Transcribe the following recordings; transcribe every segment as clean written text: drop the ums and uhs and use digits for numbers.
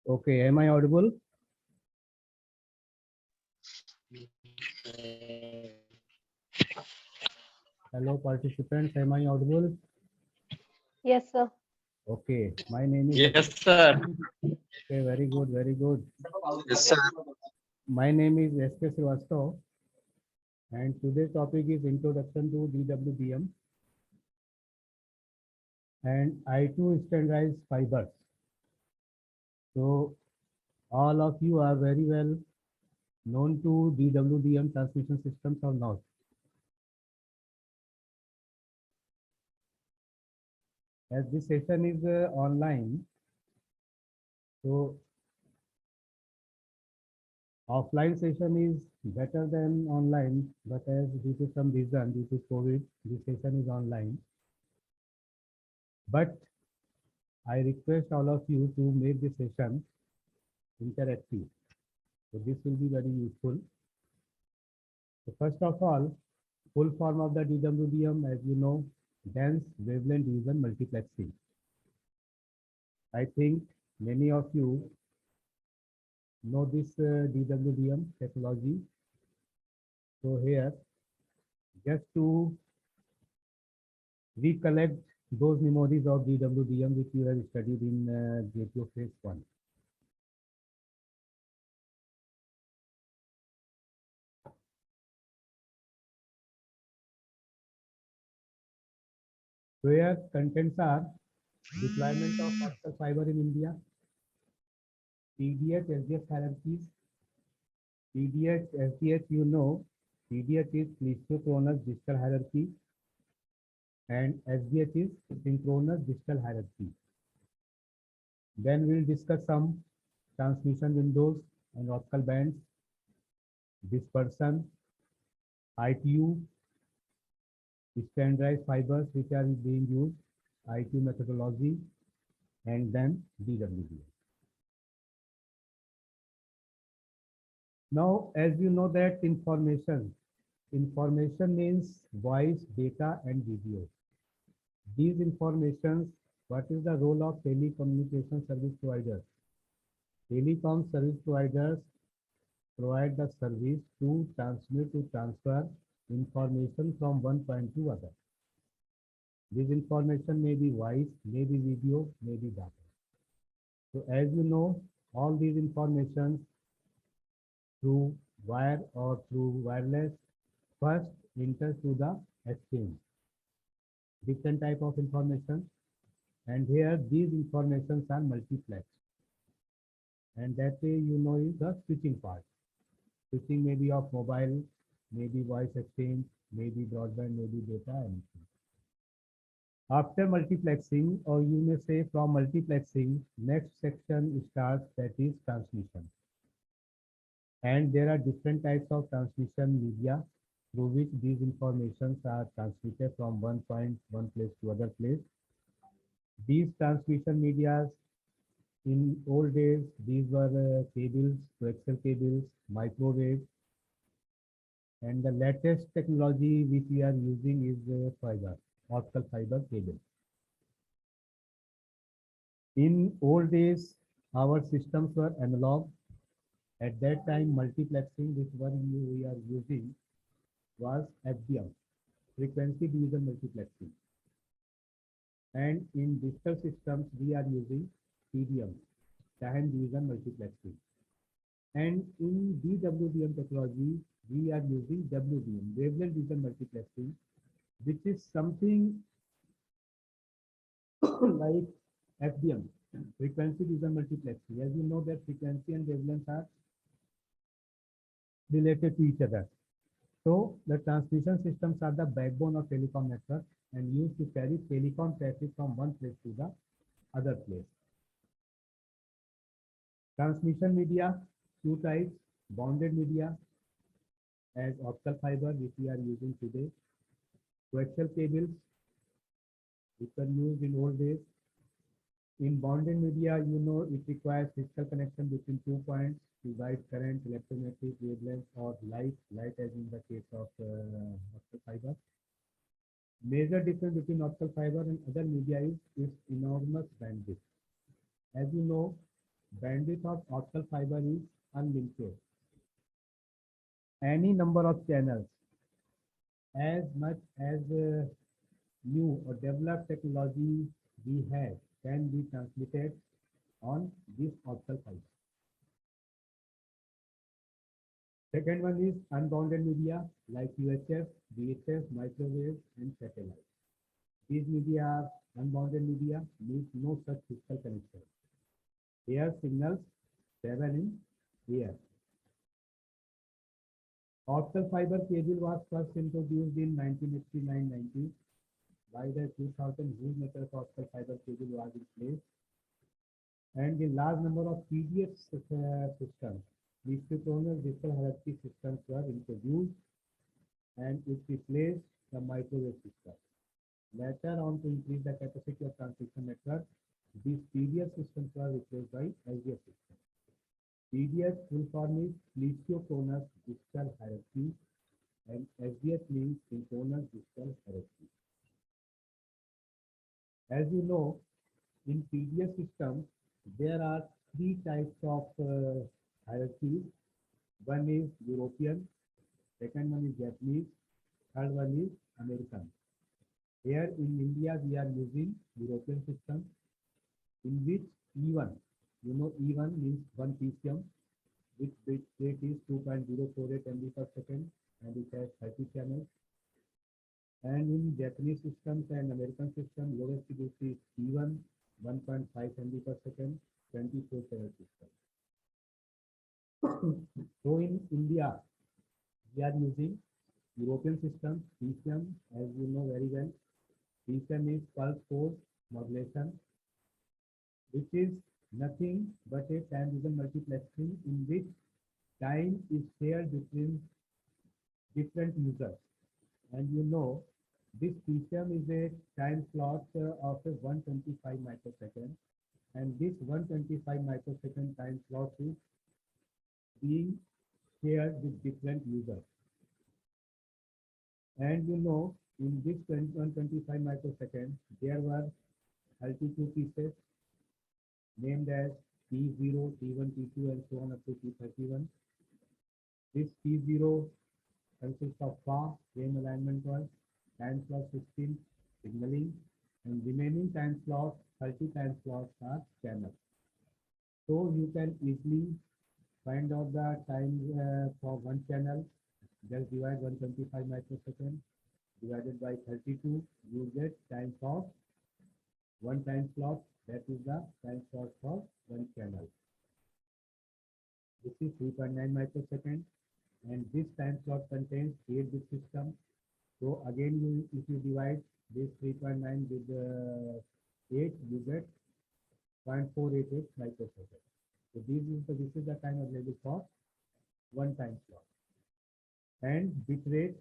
Okay, am I audible? Hello, participants. Am I audible? Yes, sir. Okay, my name is. Yes, sir. Okay, very good, very good. Yes, sir. My name is S.K. Srivastav, and today's topic is Introduction to DWDM and I2 standardized fibers. So, all of you are very well known to DWDM transmission systems or not? As this session is online, so offline session is better than online, but as due to some reason, due to COVID, this session is online. But I request all of you to make this session interactive. So this will be very useful. So first of all, full form of the DWDM, as you know, dense wavelength division multiplexing. I think many of you know this DWDM technology. So here, just to recollect those memories of DWDM which you have studied in GPO phase 1. So here contents are deployment of optical fiber in India, PDH, SDH hierarchies. PDH, SDH, you know, PDH is plesiochronous distal hierarchy and SDH is synchronous distal hierarchy. Then we'll discuss some transmission windows and optical bands, dispersion, ITU, standardized fibers which are being used, ITU methodology, and then DWDM. Now, as you know that information means voice, data, and video. These informations, what is the role of telecommunication service providers? Telecom service providers provide the service to transmit, to transfer information from one point to other. This information may be voice, may be video, may be data. So as you know, all these information through wire or through wireless first enter to the exchange. Different type of information, and here these informations are multiplexed. And that way you know is the switching part. Switching may be of mobile, maybe voice exchange, maybe broadband, maybe data, anything. After multiplexing, or you may say from multiplexing, next section starts, that is transmission. And there are different types of transmission media through which these informations are transmitted from one place to other place. These transmission medias, in old days, these were cables, coaxial cables, microwave, and the latest technology which we are using is fiber, optical fiber cable. In old days, our systems were analog. At that time, multiplexing, which one we are using, was FDM, frequency division multiplexing. And in digital systems, we are using PDM, time division multiplexing. And in DWDM technology, we are using WDM, wavelength division multiplexing, which is something like FDM, frequency division multiplexing. As you know that frequency and wavelengths are related to each other. So the transmission systems are the backbone of telecom network and used to carry telecom traffic from one place to the other place. Transmission media, two types, bonded media as optical fiber, which we are using today, coaxial cables, which were used in old days. In bonded media, you know, it requires physical connection between 2 points to guide current, electromagnetic wavelength, or light as in the case of optical fiber. Major difference between optical fiber and other media is enormous bandwidth. As you know, Bandwidth of optical fiber is unlimited. Any number of channels, as much as new or developed technology we have, can be transmitted on this optical fiber. Second one is unbounded media like UHF, VHF, microwave, and satellite. These media are unbounded media, means no such physical connection. Air signals travel in air. Optical fiber cable was first introduced in 1989-90. By the 2000, huge network of optical fiber cable was in place, and a large number of PDS systems, synchronous digital hierarchy systems, were introduced, and it replaced the microwave system. Later on, to increase the capacity of transmission network, these PDS systems were replaced by SDF systems. PDS full form is plesiochronous digital hierarchy, and SDF means synchronous digital hierarchy. As you know, in PDS system, there are three types of hierarchies. One is European, second one is Japanese, third one is American. Here in India, we are using European system, in which E1, you know, E1 means 1 PCM, which bit rate is 2.048 MB per second, and it has 30 channels. And in Japanese systems and American system, lowest bit is E1, 1.5 MB per second, 24 channel system. So in India, we are using European system, PCM, as you know very well. PCM is pulse code modulation, which is nothing but a time division multiplexing in which time is shared between different users. And you know, this PCM is a time slot of a 125 microsecond, and this 125 microsecond time slot is being shared with different users. And you know, in this 125 microsecond, there were 32 pieces named as T0, T1, T2, and so on up to T31. This T0 consists of far, frame alignment was, time slot 16, signaling, and remaining time slots, 30 time slots are channels. So you can easily find out the time for one channel. Just divide 125 microsecond divided by 32, you get time for one time slot. That is the time slot for one channel. This is 3.9 microsecond, and this time slot contains 8-bit system. So again, if you divide this 3.9 with 8, you get 0.488 microsecond. So this is the time available for one time slot. And bit rate,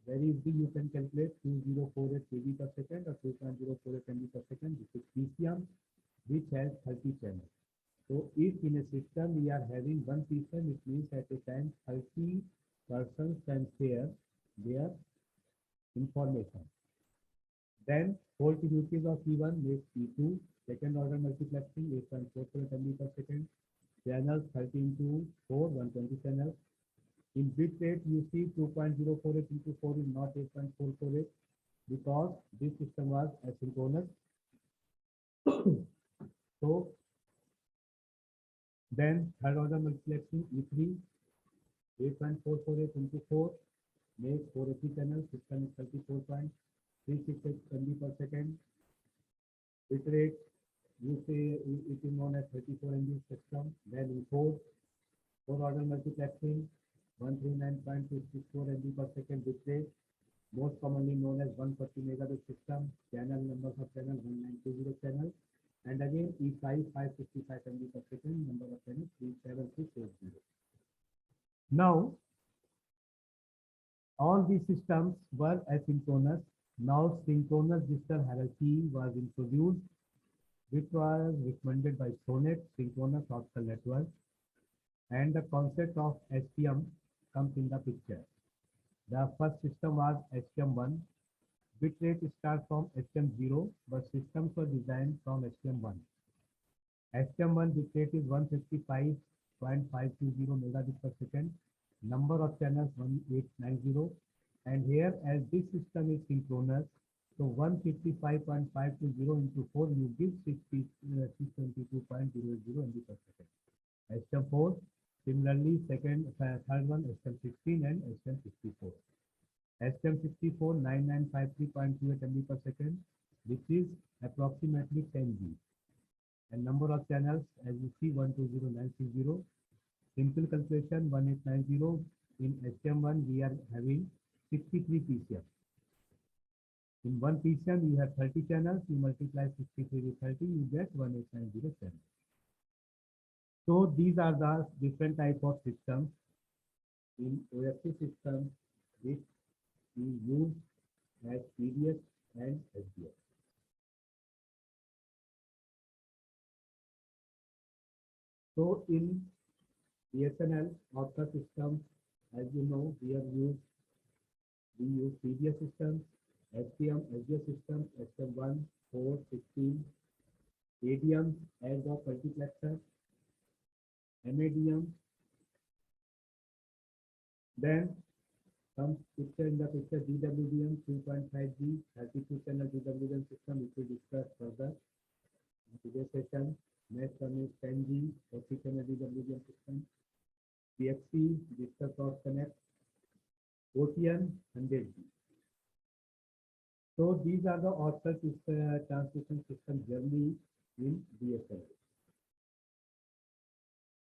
very easy, you can calculate 2048 KB per second or 2.048 MB per second. This is PCM, which has 30 channels. So if in a system we are having one PCM, it means at a time 30 persons can share their information. Then fault duties of E1 makes E2, second order multiplexing 8.44 MB per second, channels 13 to 4, 120 channels. In bit rate, you see 2.048 into 4 is not 8.448 because this system was asynchronous. So then third order multiplexing E3, 8.448 into 4 makes 480 channels, system is 34.368 MB per second. Bit rate, you say it is known as 34 MB system. Then in 4 order multiplexing, 139.264 MB per second bit rate, most commonly known as 140 megabit system, channel numbers of channel 1920 channel, and again E5 555 MB per second, number of channels 37680. Now, all these systems were asynchronous. Now, synchronous digital hierarchy was introduced, which was recommended by SONET, Synchronous Optical Network, and the concept of STM comes in the picture. The first system was STM1. Bit rate starts from STM0, but systems were designed from STM1. STM1 bit rate is 155.520 megabits per second. Number of channels 1890. And here, as this system is synchronous, so 155.520 into 4 you give 622.080 MB per second. STM4, similarly, third one STM16 and STM64. STM64 9953.28 MB per second, which is approximately 10 G. And number of channels, as you see, 120960. Simple calculation 1890. In STM1 we are having 63 PCM. In one PCM you have 30 channels, you multiply 63 with 30, you get 1890 channels. So these are the different type of systems in OFC system which we use as PDS and SDS. So in BSNL Opta system, as you know, we use PDS systems, STM, SDS systems, STM1, 4, 16, ADM as a multiplexer, MADM. Then some picture in the picture DWDM 2.5G 32 channel DWDM system, which we discuss further in today's session. Next one is 10G 40 channel DWDM system. PXC digital cross connect, OTN 100G. So these are the optical transmission system journey in DSL.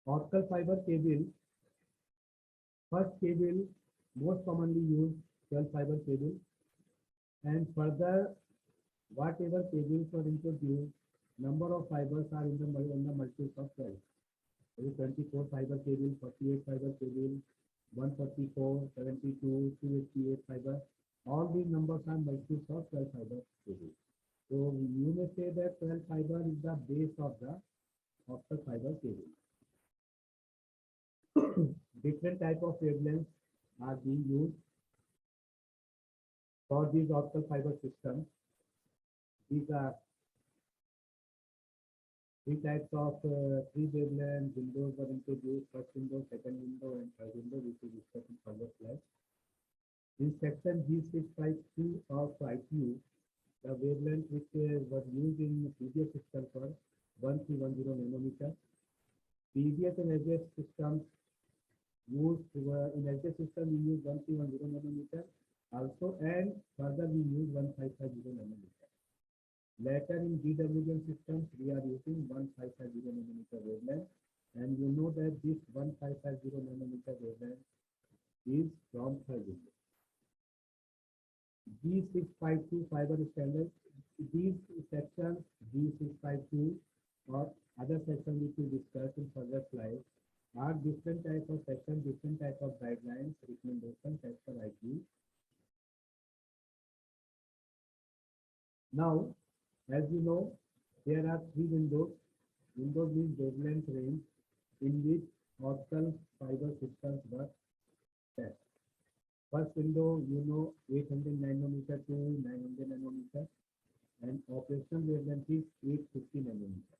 Optical fiber cable. First cable, most commonly used 12 fiber cable, and further whatever cables were introduced, number of fibers are in the multiples of 12. There is 24 fiber cable, 48 fiber cable, 144, 72, 288 fiber. All these numbers are multiples of 12 fiber cable. So you may say that 12 fiber is the base of the optical fiber cable. Different type of wavelengths are being used for these optical fiber systems. These are three types of three wavelength windows were introduced: first window, second window, and third window, which is discussed in further slides. In section G652 of ITU, the wavelength which was used in previous system for 1310 nanometer. PDS and SDS systems used in SDS system we use 1310 nanometer also, and further we use 1550 nanometer. Later in DWDM systems we are using 1550 nanometer wavelength, and you know that this 1550 nanometer wavelength is from third window. G652 fiber standard. These sections G652 or other sections which we discussed in further slides are different type of sections, different type of guidelines, recommendations as per ITU. Now, as you know, there are three windows. Windows means wavelength range in which optical fiber systems were set. First window, you know, 800 nanometer to 900 nanometer, and operational wavelength is 850 nanometer.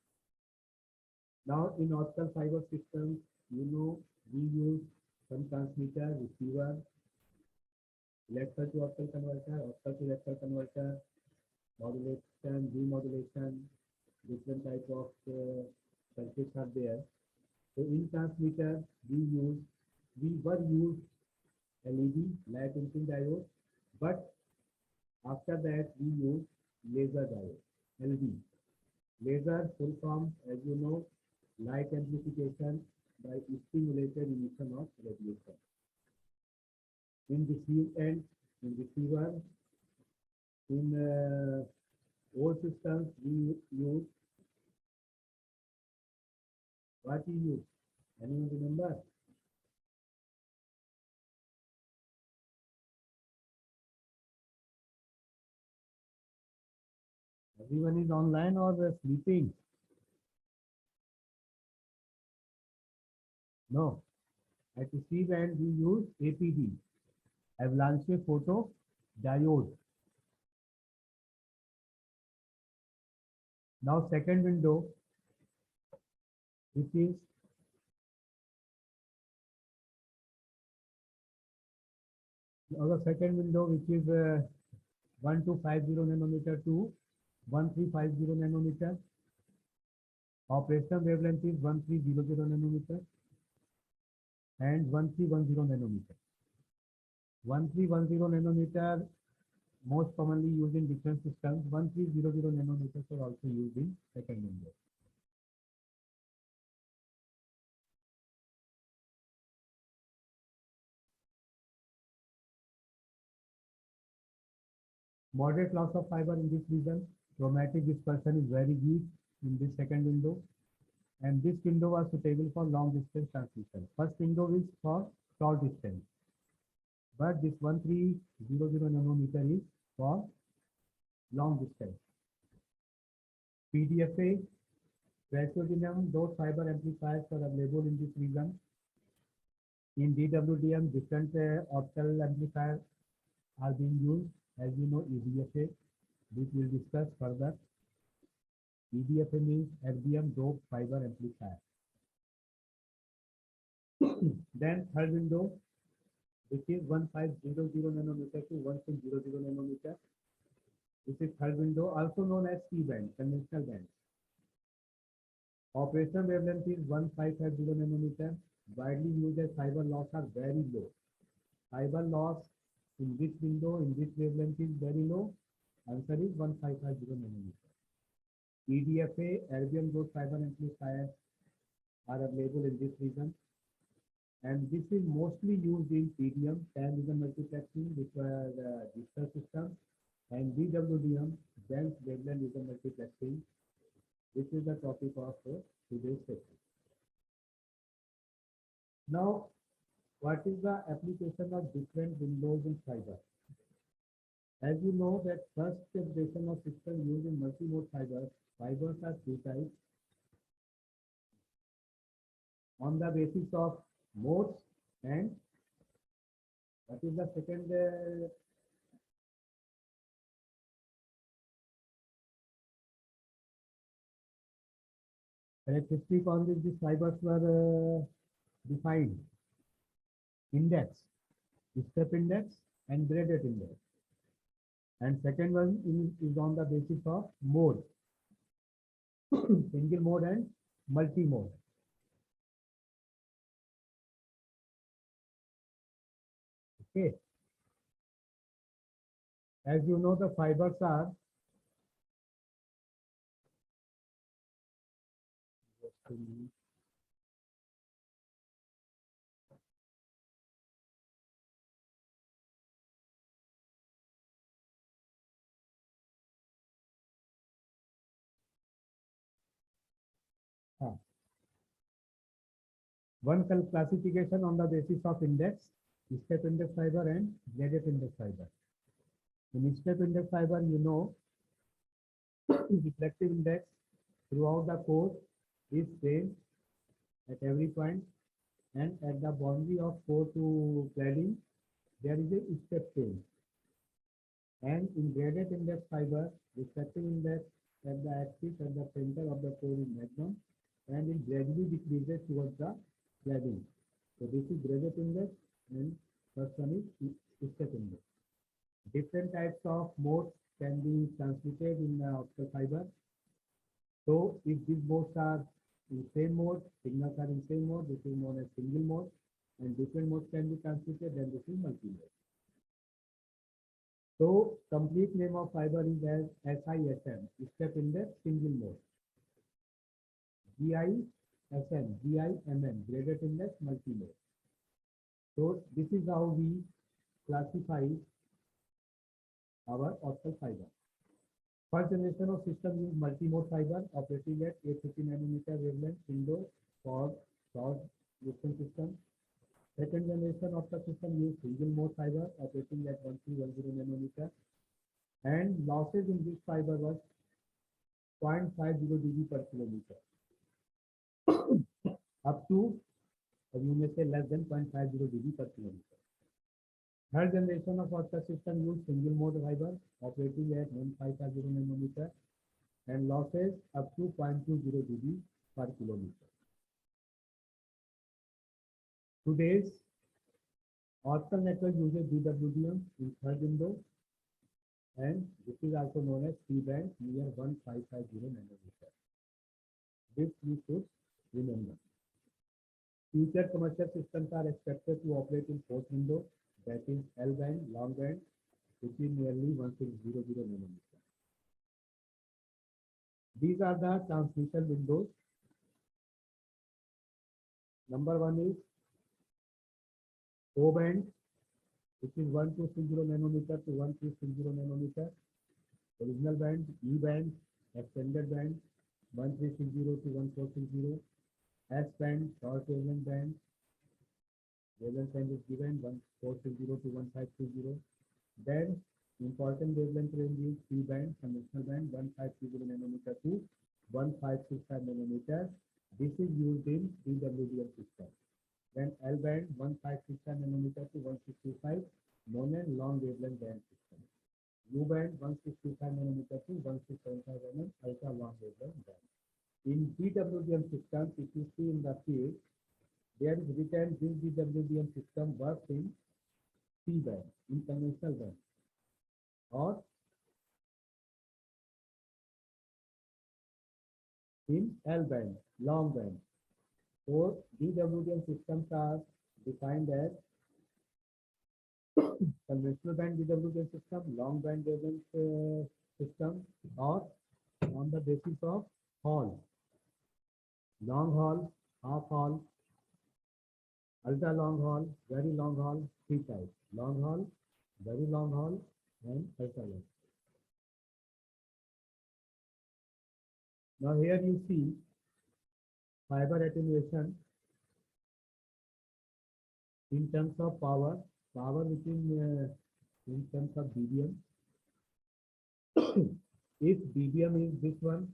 Now, in optical fiber systems, you know, we use some transmitter, receiver, electrical to optical converter, optical to electrical converter, modulation, demodulation, different type of circuits are there. So in transmitter, we were used LED, light emitting diode, but after that we use laser diode, LD. Laser full form, as you know, light amplification by stimulated emission of radiation. In receiver, in old systems we use what we use. Anyone remember? Everyone is online or sleeping? No. At receive end we use APD, avalanche photo diode. Now second window, which is our second window, which is 1250 nanometer to 1350 nanometer. Operational wavelength is 1300 nanometer and 1310 nanometer. 1310 nanometer most commonly used in different systems. 1300 nanometers are also used in second window. Moderate loss of fiber in this region. Chromatic dispersion is very weak in this second window. And this window was suitable for long distance transmission. First window is for short distance. But this 1300 nanometer is for long distance. PDFA, praseodymium dot fiber amplifiers are available in this region. In DWDM, different optical amplifiers are being used. As you know, EDFA, which we'll discuss further. EDFA means FDM dot fiber amplifier. Then third window, which is 1500 nanometer to 1600 nanometer. This is third window, also known as C-band, conventional band. Operational wavelength is 1550 nanometer. Widely used as fiber loss are very low. Fiber loss in this window, in this wavelength is very low. Answer is 1550 nanometer. EDFA, erbium dot fiber amplifiers are available in this region. And this is mostly used in PDM, time vision multiplexing, which were digital systems, and DWDM, dense wavelength vision multiplexing, which is the topic of today's session. Now, what is the application of different windows in fiber? As you know that first generation of system used in multi-mode fibers, fibers are three types on the basis of modes, and what is the second characteristic on which these fibers were defined? Index, step index, and gradient index. And second one is on the basis of mode, single mode and multi-mode. Okay. As you know, the fibers are one classification on the basis of index, step index fiber and gradient index fiber. In step index fiber, you know, reflective index throughout the core is same at every point, and at the boundary of core to cladding, there is a step change. And in gradient index fiber, reflective index at the axis at the center of the core is maximum, and it gradually decreases towards the cladding. So this is gradient index, and first one is step index. Different types of modes can be transmitted in the optical fiber. So if these modes are in same mode, signals are in same mode, this is known as single mode, and different modes can be transmitted, then this is multi-mode. So complete name of fiber is as SISM, step index single mode. GISM, GIMM, gradient index multi-mode. So this is how we classify our optical fiber. First generation of system use multi-mode fiber operating at 850 nanometer wavelength window for short distance system. Second generation of the system use single mode fiber operating at 1310 nanometer, and losses in this fiber was 0.50 dB per kilometer up to, you may say, less than 0.50 dB per kilometer. Third generation of optical system use single mode fiber operating at 1550 nanometer and losses up to 0.20 dB per kilometer. Today's Oracle network uses DWDM in third window, and this is also known as C-band near 1550 nanometer. This we should remember. Future commercial systems are expected to operate in fourth window, that is L-band, long band, which is nearly 1600 nanometer. These are the transmission windows. Number one is O-band, which is 1260 nanometer to 1360 nanometer. Original band, E-band, extended band, 1360 to 1460. S-band, short wavelength band, wavelength range is given 1460 to 1530. Then important wavelength range is C-band, conventional band, 1530 nanometer to 1565 nanometer. This is used in DWDM system. Then L-band, 1565 nanometer to 165, known as long wavelength band system. U-band, 165 nanometer to 1675 mm, ultra long wavelength band. In DWDM systems, if you see in the field, there is written this DWDM system works in C-band, in conventional band, or in L-band, long band. So DWDM systems are defined as conventional band DWDM system, long band wavelength system, or on the basis of Hall, long haul, half haul, ultra long haul, very long haul, three types: long haul, very long haul, and ultra long. Now here you see fiber attenuation in terms of power, which in terms of dBm. If dBm is this one,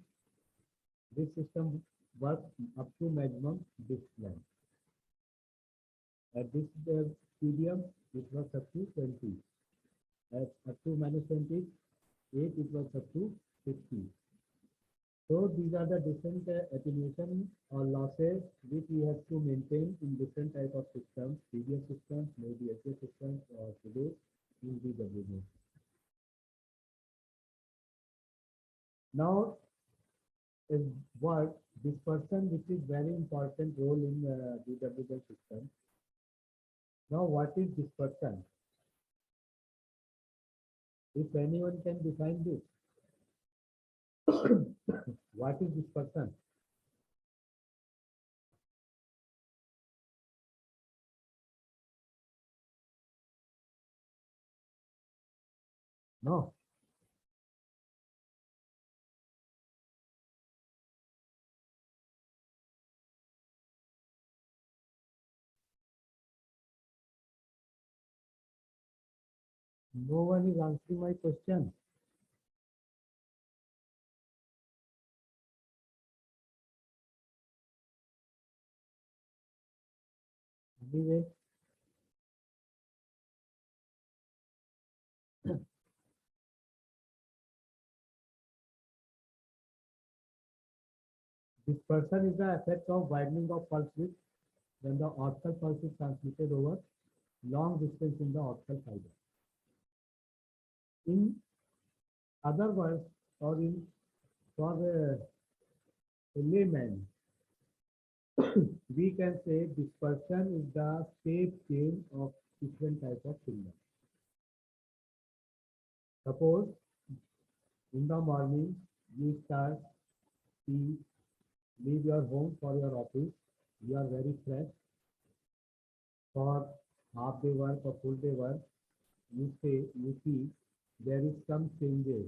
this system works up to maximum bit length. At this dBm, it was up to 20. At up to -20, 8, it was up to 50. So these are the different attenuation or losses which we have to maintain in different type of systems, previous systems, maybe SS systems, or today in DWDM. Now, is what dispersion, which is very important role in DWDM system. Now, what is dispersion? If anyone can define this, what is dispersion? No. No one is answering my question. Anyway, dispersion is the effect of widening of pulse width when the optical pulse is transmitted over long distance in the optical fiber. In other words, or in for a layman, we can say dispersion is the phase change of different type of signal. Suppose in the morning you start, leave your home for your office, you are very fresh. For half day work or full day work, you see there is some changes,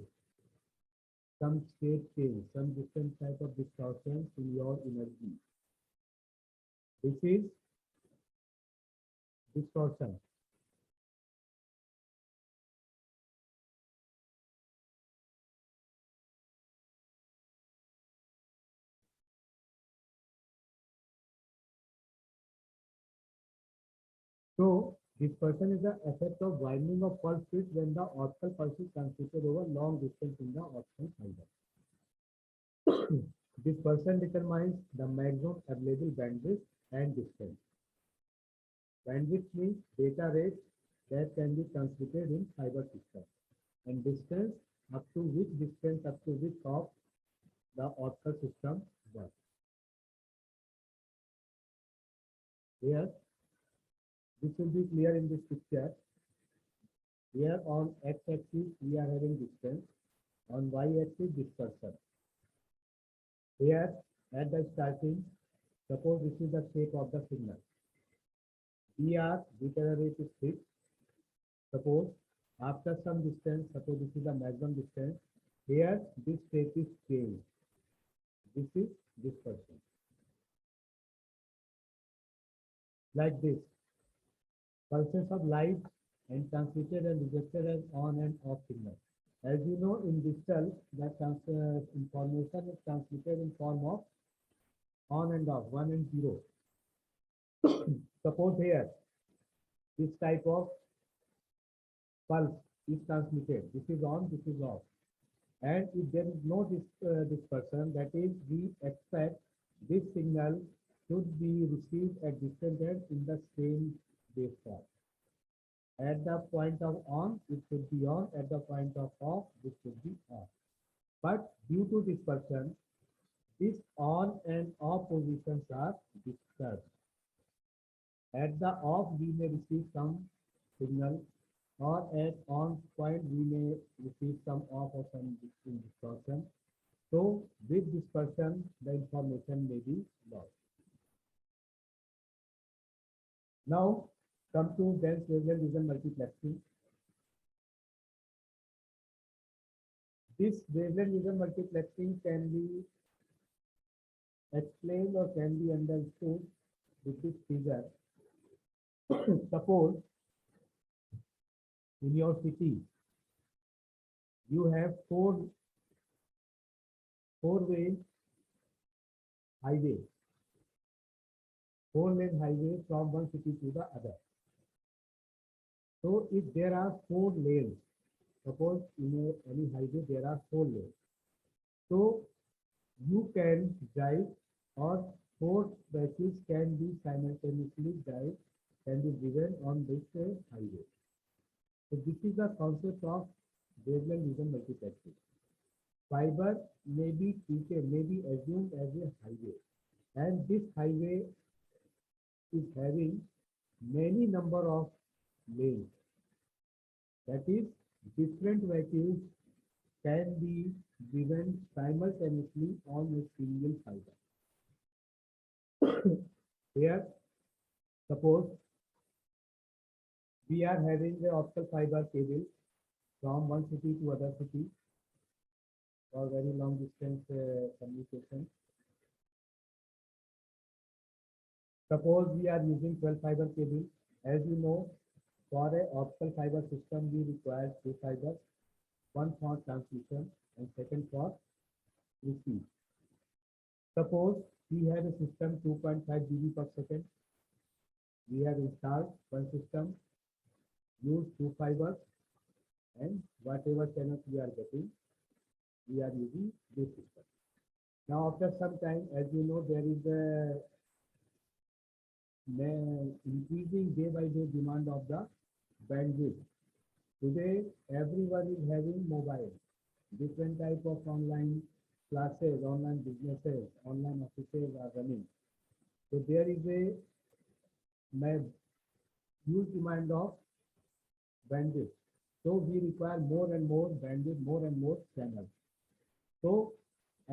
some state change, some different type of distortions in your energy. This is distortion. So dispersion is the effect of widening of pulse width when the optical pulse is transmitted over long distance in the optical fiber. Dispersion determines the maximum available bandwidth and distance. Bandwidth means data rate that can be transmitted in fiber system, and distance, up to which of the optical system works. Here, this will be clear in this picture. Here on x-axis we are having distance, on y-axis dispersion. Here at the starting, suppose this is the shape of the signal. VR, whichever rate is fixed. Suppose after some distance, suppose this is the maximum distance, here this shape is changed. This is dispersion. Like this, pulses of light and transmitted and rejected as on and off signal. As you know, in digital, that information is transmitted in form of on and off, 1 and 0. Suppose here, this type of pulse is transmitted. This is on, this is off. And if there is no dispersion, that is, we expect this signal should be received at different ends in the same waveform. At the point of on, it should be on. At the point of off, it should be off. But due to dispersion, this on and off positions are disturbed. At the off, we may receive some signal, or at on point, we may receive some off or some distortion. So, with dispersion, the information may be lost. Now, come to dense wavelength vision multiplexing. This wavelength vision multiplexing can be explained or can be understood with this figure. Suppose in your city you have four-way highway, 4-lane highway from one city to the other. So if there are 4 lanes, suppose in any highway there are 4 lanes, so you can drive, or 4 vehicles can be simultaneously driven on this highway. So this is the concept of wavelength vision multiplexing. Fiber may be assumed as a highway, and this highway is having many number of lanes. That is, different vehicles can be driven simultaneously on a single fiber. Here, suppose we are having the optical fiber cable from one city to other city for very long distance communication. Suppose we are using 12 fiber cable. As you know, for an optical fiber system, we require 2 fibers, one for transmission and second for receive. Suppose we have a system 2.5 GB per second. We have installed one system, use 2 fibers, and whatever channels we are getting, we are using this system. Now after some time, as you know, there is a increasing day by day demand of the bandwidth. Today, everyone is having mobile, different type of online classes, online businesses, online offices are running. So there is a huge demand of bandwidth. So we require more and more bandwidth, more and more channels. So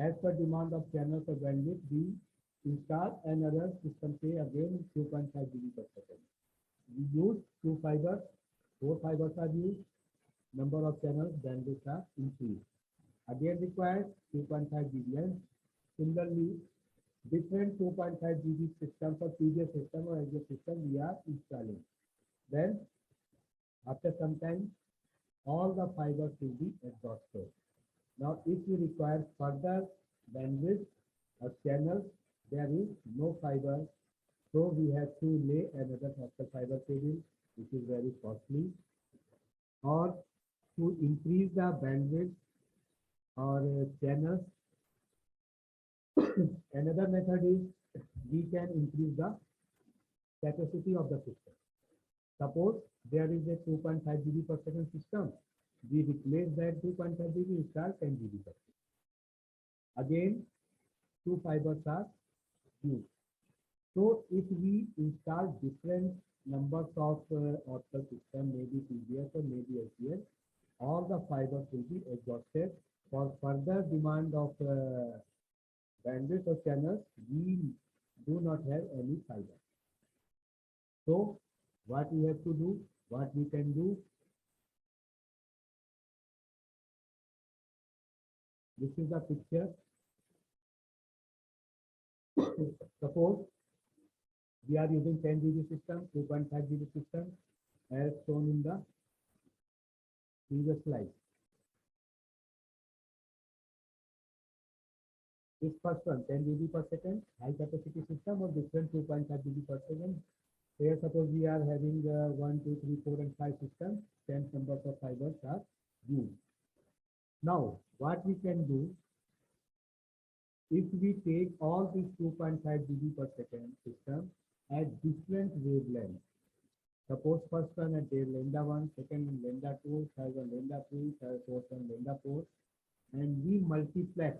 as per demand of channels or bandwidth, we install another system, say again 2.5 GB per second. We use 2 fibers, 4 fibers are used, number of channels, bandwidth are increased. Again required 2.5 GB, and similarly different 2.5 GB systems or previous system or as a system we are installing. Then after some time, all the fibers will be exhausted. Now if you require further bandwidth or channels, there is no fiber, so we have to lay another optical fiber cable, which is very costly. Or to increase the bandwidth or channels, another method is we can increase the capacity of the system. Suppose there is a 2.5 GB per second system. We replace that 2.5 GB, install 10 GB per second. Again, two fibers are used. So if we install different numbers of optical system, maybe PBS or maybe SDL, all the fibers will be exhausted. For further demand of bandwidth or channels, we do not have any fiber. So what we have to do, what we can do, this is the picture. Suppose we are using 10 GB system, 2.5 GB system, as shown in the previous slide. This first one, 10 GB per second, high capacity system or different 2.5 GB per second. Here suppose we are having 1, 2, 3, 4 and 5 systems, 10 numbers of fibers are used. Now, what we can do, if we take all these 2.5 GB per second system at different wavelengths, suppose first one at lambda 1, second one lambda 2, third one lambda 3, fourth one lambda 4, and we multiplex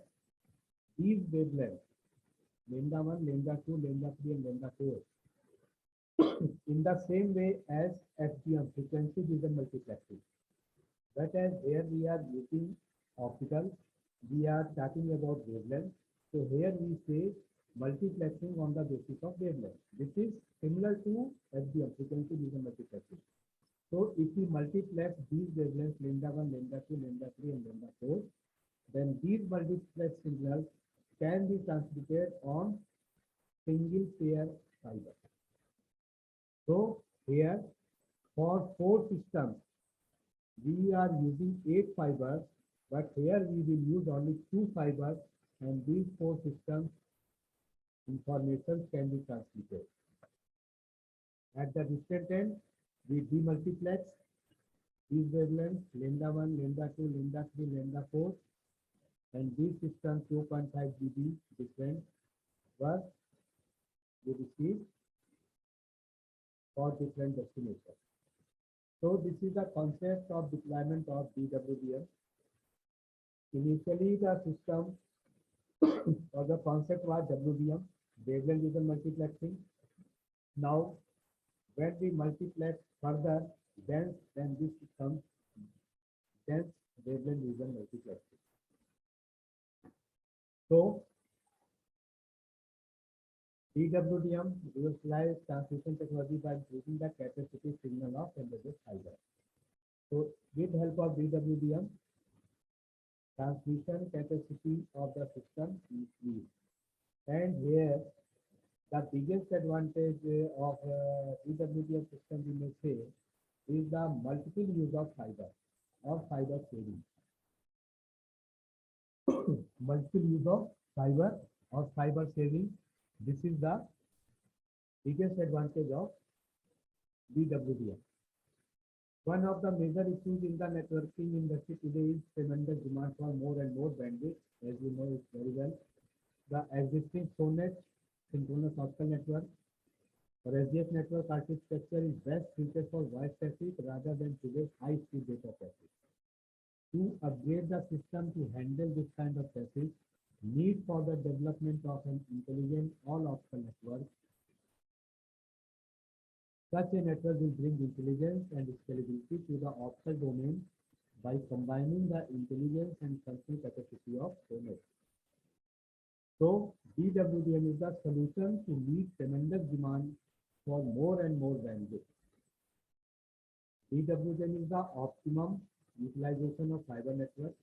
these wavelengths, lambda 1, lambda 2, lambda 3, and lambda 4, in the same way as FDM, frequency division multiplexing. But as here we are using optical, we are talking about wavelength. So here we say multiplexing on the basis of wavelength. This is similar to FDM, frequency division multiplexing. So if we multiplex these wavelengths, lambda 1, lambda 2, lambda 3, and lambda 4, then these multiplex signals can be transmitted on single pair fiber. So here for 4 systems, we are using 8 fibers, but here we will use only 2 fibers, and these 4 systems information can be transmitted. At the distant end, we demultiplex these wavelengths, lambda 1, lambda 2, lambda 3, lambda 4, and these systems 2.5 GB different was we receive for different destinations. So this is the concept of deployment of DWDM. Initially the system or the concept was WDM, wavelength division multiplexing. Now when we multiplex further, then this becomes dense wavelength division multiplexing. So DWDM utilizes transmission technology by increasing the capacity signal of embedded fiber. So with help of DWDM, transmission capacity of the system increase. And here the biggest advantage of DWDM system we may say is the multiple use of fiber or fiber sharing. Multiple use of fiber or fiber sharing. This is the biggest advantage of DWDM. One of the major issues in the networking industry today is tremendous demand for more and more bandwidth. As you know it very well, the existing SONET, synchronous optical network, or SDF network architecture is best suited for voice traffic rather than today's high-speed data traffic. To upgrade the system to handle this kind of traffic, need for the development of an intelligent all-optical network. Such a network will bring intelligence and scalability to the optical domain by combining the intelligence and functional capacity of SONET. So DWDM is the solution to meet tremendous demand for more and more bandwidth. DWDM is the optimum utilization of fiber network.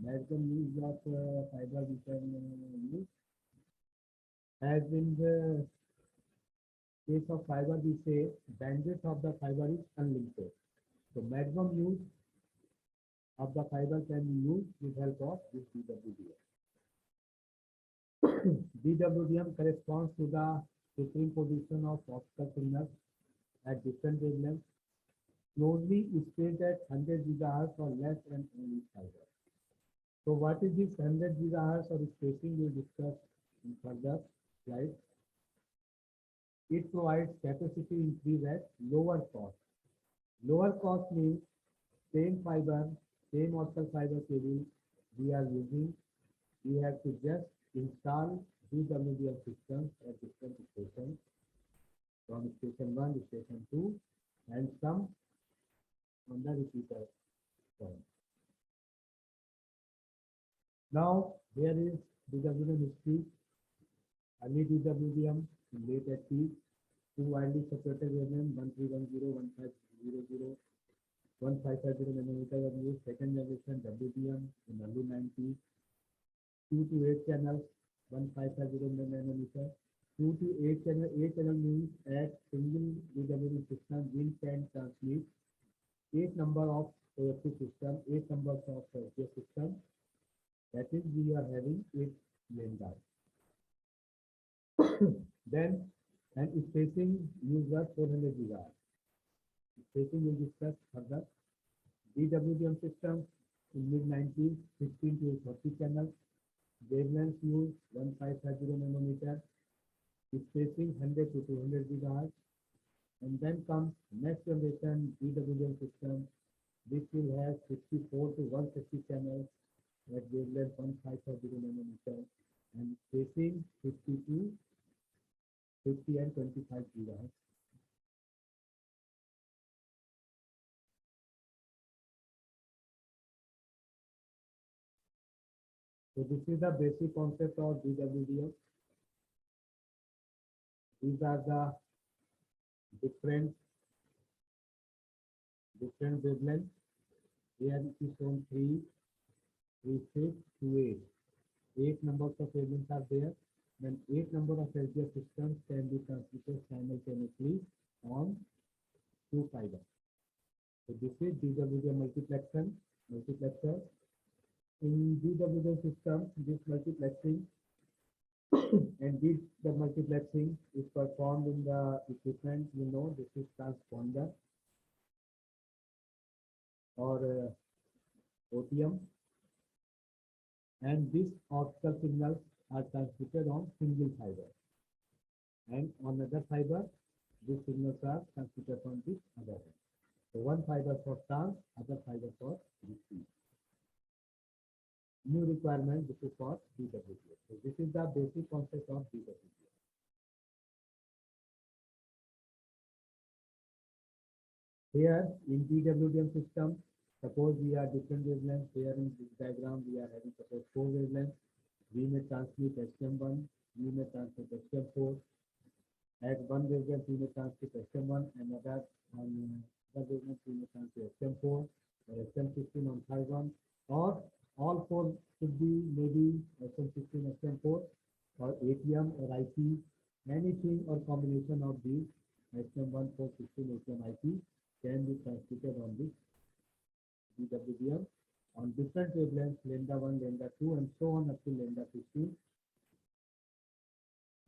Maximum use of fiber we can use. As in the case of fiber, we say bandwidth of the fiber is unlimited. So maximum use of the fiber can be used with help of this DWDM. DWDM corresponds to the supreme position of optical signals at different wavelengths, closely spaced at 100 GHz or less than only fiber. So what is this 100 GHz or spacing we will discuss in further slides. It provides capacity increase at lower cost. Lower cost means same fiber, same optical fiber cable we are using. We have to just install DWDM systems at different stations from station 1 to station 2 and some on the repeater point. Now here is DWDM history. Early DWDM in late 80s, two widely separated wavelengths 1310, 1500, 1550 nanometer were used. Second generation WDM in early 90s, 2 to 8 channels, 1550 nanometer. 2 to 8 channel, 8 channel means at single DWDM system we can transmit 8 number of AFC system, 8 numbers of FGF system. That is we are having 8 lambda. Then and spacing use was 400 gigahertz. Spacing will discuss further. DWDM system in mid-90s, 16 to 30 channels. Wavelengths use 1550 nanometer. Spacing 100 to 200 gigahertz. And then comes next generation DWDM system, which will have 64 to 150 channels at wavelength 1550 nanometer and spacing 50 and 25 gigahertz. So this is the basic concept of DWDM. These are the different wavelengths. Here it is shown 3, 6, 2, 8. 8 numbers of wavelengths are there. Then 8 number of LGF systems can be transmitted simultaneously on 2 fibers. So this is DWDM multiplexer. In DWDM system, this multiplexing and the multiplexing is performed in the equipment. You know, this is transponder or OTM, and these optical signals are transmitted on single fiber, and on other fiber these signals are transmitted on this other end. So one fiber for trans, other fiber for receive. New requirement, this is for DWDM. So this is the basic concept of DWDM. Here in DWDM system, suppose we are different wavelengths. Here in this diagram we are having suppose 4 wavelengths. We may transmit STM1, we may transmit STM4. At one wavelength we may transmit STM1, and other wavelength we may transmit STM4 or STM16 on third one, or all 4 should be maybe STM16, STM4 or ATM or IP, anything or combination of these STM1, 4, 16, ATM, IP can be transmitted on this DWDM on different wavelengths, lambda 1, lambda 2, and so on up to lambda 15.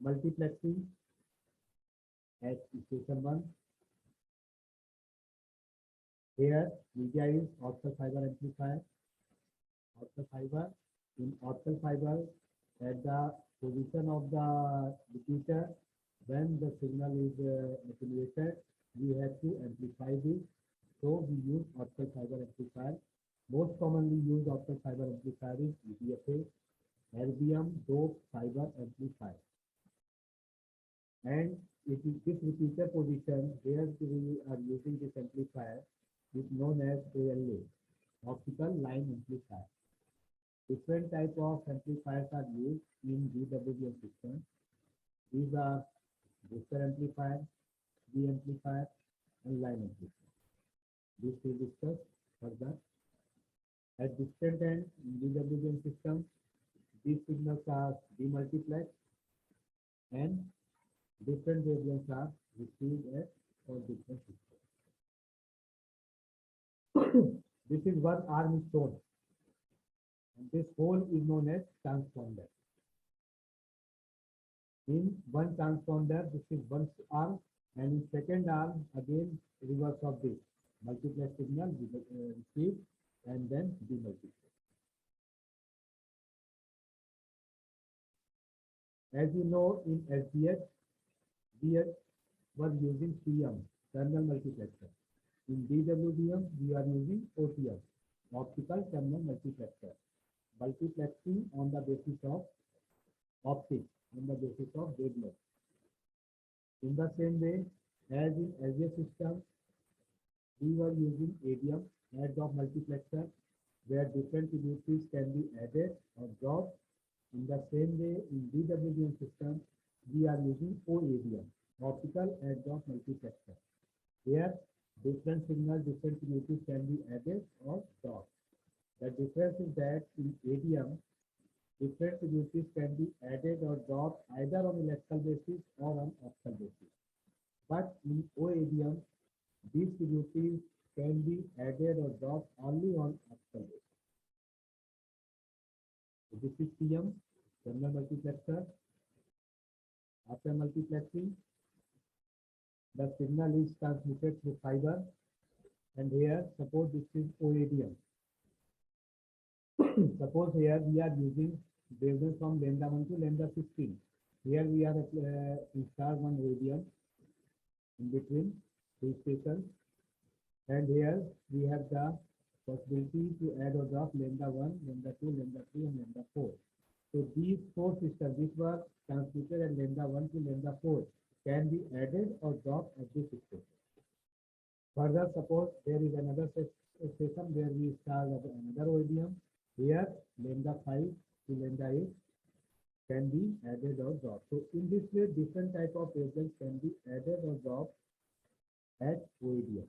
Multiplexing at station 1. Here media is optical fiber amplifier. Optical fiber, in optical fiber at the position of the repeater, when the signal is attenuated, we have to amplify this. So we use optical fiber amplifier. Most commonly used optical fiber amplifier is EDFA, erbium doped fiber amplifier. And it is this repeater position where we are using this amplifier is known as ALA, optical line amplifier. Different type of amplifiers are used in DWDM system. These are booster amplifier, D amplifier, and line amplifier. This we discuss further. At distant end in DWDM system, these signals are demultiplexed and different wavelengths are received at all different systems. This is one arm stone, and this hole is known as transponder. In one transponder, this is one arm, and in second arm, again reverse of this multiplex signal received and then demultiplexed. As you know, in SDH, we were using TM, terminal multiplexer. In DWDM, we are using OTM, optical terminal multiplexer, multiplexing on the basis of optics, on the basis of wavelength. In the same way, as in SJ system, we were using ADM, add-drop multiplexer, where different tributaries can be added or dropped. In the same way, in DWDM system, we are using OADM, optical add-drop multiplexer. Here, different signals, different tributaries can be added or dropped. The difference is that in ADM, different tributaries can be added or dropped either on electrical basis or on optical basis. But in OADM, these tributaries can be added or dropped only on optical basis. So this is TM, terminal multiplexer. After multiplexing, the signal is transmitted through fiber, and here, suppose this is OADM. Suppose here we are using wavelength from lambda 1 to lambda 16. Here we are installed one OADM in between two stations, and here we have the possibility to add or drop lambda 1, lambda 2, lambda 3, and lambda 4. So these four systems which were transmitted at lambda 1 to lambda 4 can be added or dropped at this station. Further, suppose there is another station where we install another OADM. Here lambda 5 to lambda 8 can be added or dropped. So in this way, different type of wavelengths can be added or dropped at OADM.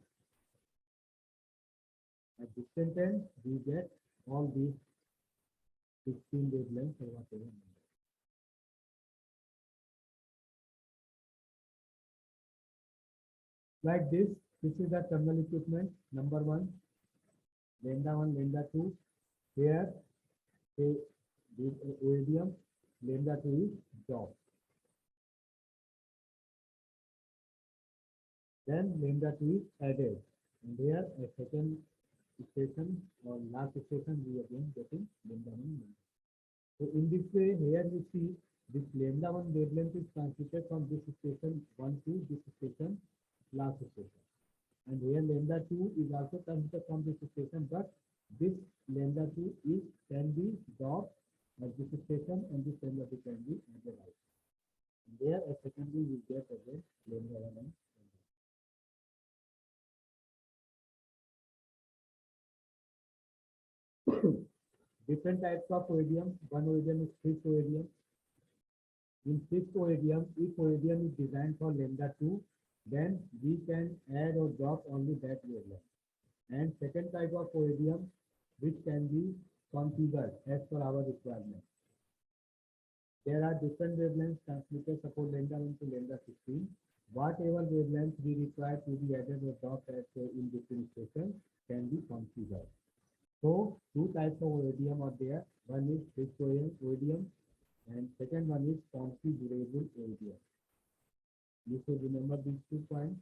At distant end, we get all these 16 wavelengths or whatever. Like this is the terminal equipment. Number 1, lambda 1, lambda 2. Here, the OADM, lambda 2 is dropped. Then lambda 2 is added. And here, a second station or last station, we again getting lambda 1. So in this way, here you see this lambda 1 wavelength is transmitted from this station 1 to this station, last station. And here lambda 2 is also transmitted from this station, but this lambda 2 is can be dropped at this station, and this lambda 2 can be added out. And there a secondary will get again lambda 1 and different types of OADM. One OADM is fixed OADM. In fixed OADM, if OADM is designed for lambda 2, then we can add or drop only that wavelength. And second type of OADM, which can be configured as per our requirement. There are different wavelengths transmitted, suppose lambda 1 to lambda 16. Whatever wavelength we require to be added or dropped at in between stations can be configured. So two types of OADM are there. One is fixed OADM and second one is configurable OADM. You should remember these 2 points.